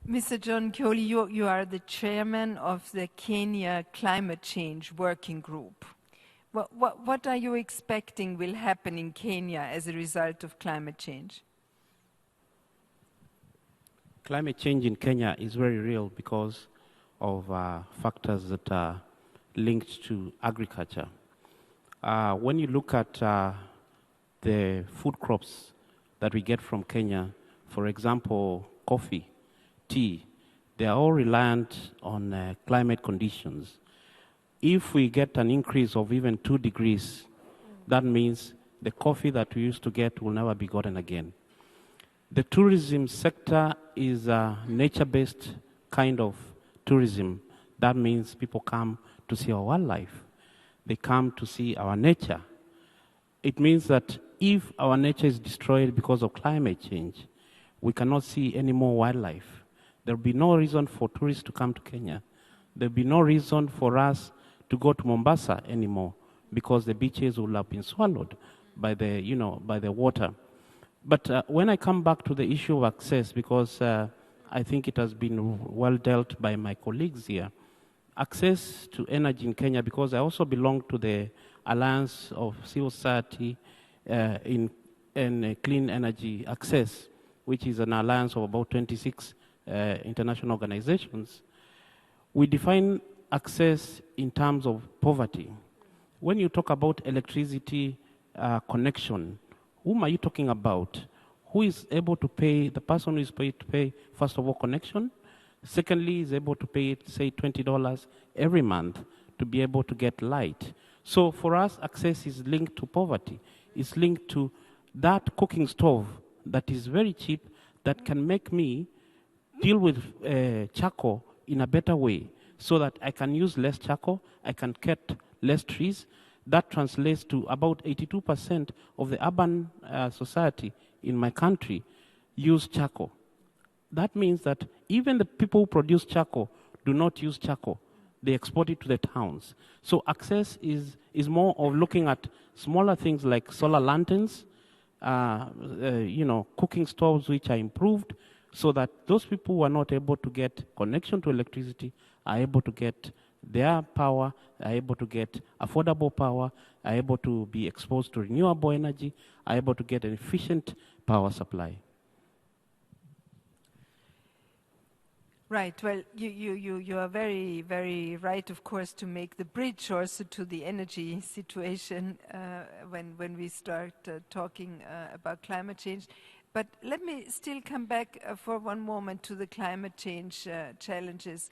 Mr. John Kioli, you are the chairman of the Kenya Climate Change Working Group. What are you expecting will happen in Kenya as a result of climate change? Climate change in Kenya is very real because of factors that are linked to agriculture. When you look at the food crops that we get from Kenya, for example, coffee, tea, they are all reliant on climate conditions. If we get an increase of even 2 degrees, that means the coffee that we used to get will never be gotten again. The tourism sector is a nature-based kind of tourism. That means people come to see our wildlife. They come to see our nature. It means that if our nature is destroyed because of climate change, we cannot see any more wildlife. There will be no reason for tourists to come to Kenya. There will be no reason for us to go to Mombasa anymore because the beaches will have been swallowed by the water. But when I come back to the issue of access, because I think it has been well dealt by my colleagues here, access to energy in Kenya, because I also belong to the Alliance of Civil Society in Clean Energy Access, which is an alliance of about 26 international organizations. We define access in terms of poverty. When you talk about electricity connection, whom are you talking about? Who is able to pay? The person who is paid to pay, first of all, connection. Secondly, is able to pay, say, $20 every month to be able to get light. So for us, access is linked to poverty. It's linked to that cooking stove that is very cheap, that can make me deal with charcoal in a better way, so that I can use less charcoal, I can cut less trees. That translates to about 82% of the urban society in my country use charcoal. That means that even the people who produce charcoal do not use charcoal. They export it to the towns. So access is more of looking at smaller things like solar lanterns, cooking stoves which are improved, so that those people who are not able to get connection to electricity are able to get their power, are able to get affordable power, are able to be exposed to renewable energy, are able to get an efficient power supply. Right. Well, you are very, very right, of course, to make the bridge also to the energy situation when we start talking about climate change. But let me still come back for one moment to the climate change challenges.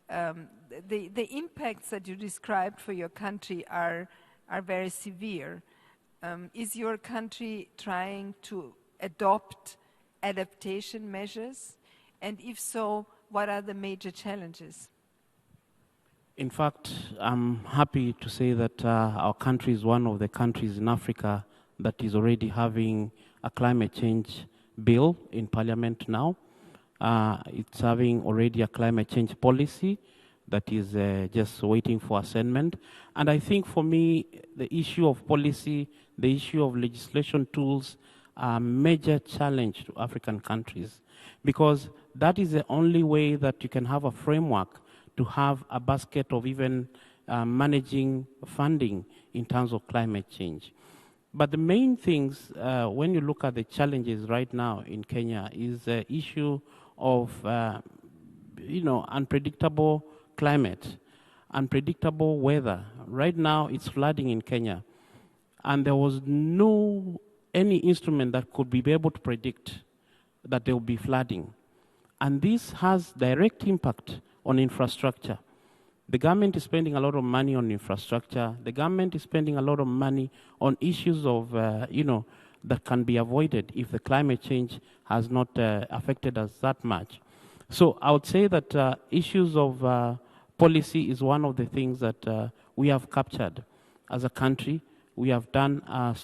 The impacts that you described for your country are very severe. Is your country trying to adopt adaptation measures? And if so, what are the major challenges? In fact, I'm happy to say that our country is one of the countries in Africa that is already having a climate change bill in parliament now. It's having already a climate change policy that is just waiting for assessment. And I think for me, the issue of policy, the issue of legislation tools are a major challenge to African countries, because that is the only way that you can have a framework to have a basket of even managing funding in terms of climate change. But the main things, when you look at the challenges right now in Kenya, is the issue of unpredictable climate, unpredictable weather. Right now, it's flooding in Kenya, and there was any instrument that could be able to predict that there will be flooding. And this has direct impact on infrastructure. The government is spending a lot of money on infrastructure. The government is spending a lot of money on issues of, that can be avoided if the climate change has not affected us that much. So I would say that issues of policy is one of the things that we have captured as a country. We have done a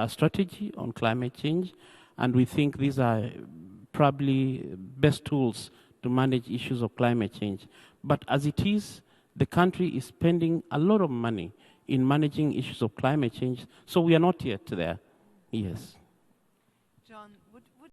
strategy on climate change, and we think these are probably best tools to manage issues of climate change. But as it is, the country is spending a lot of money in managing issues of climate change, so we are not yet there. Yes.